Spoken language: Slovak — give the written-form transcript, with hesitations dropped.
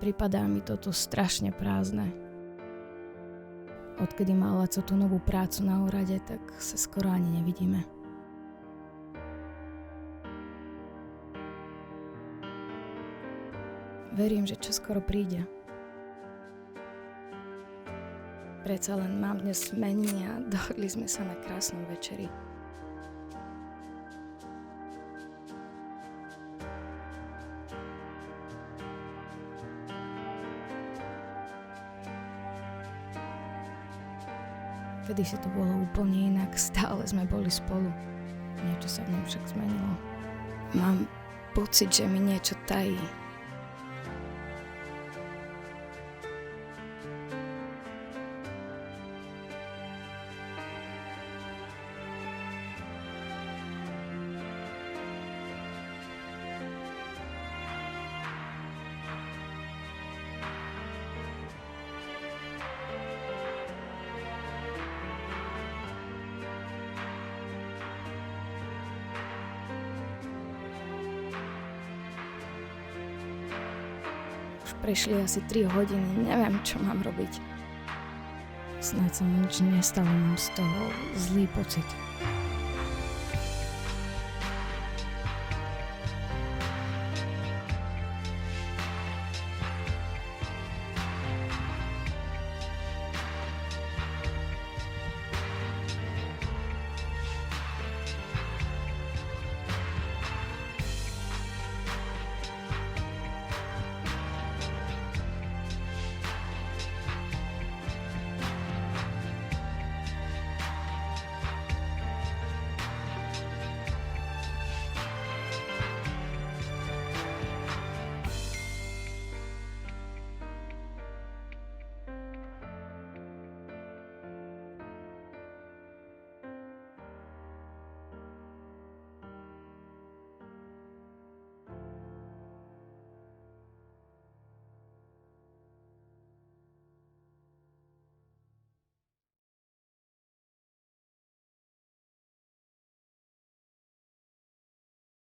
Pripadá mi toto strašne prázdne. Odkedy má Laco tú novú prácu na úrade, tak sa skoro ani nevidíme. Verím, že čoskoro príde. Predsa len mám dnes meniny a dohodli sme sa na krásnom večeri. Kedy si to bolo úplne inak, stále sme boli spolu. Niečo sa v ňom však zmenilo. Mám pocit, že mi niečo tají. Prešli asi 3 hodiny, neviem, čo mám robiť. Snáď sa mi nič nestalo, mám z toho zlý pocit.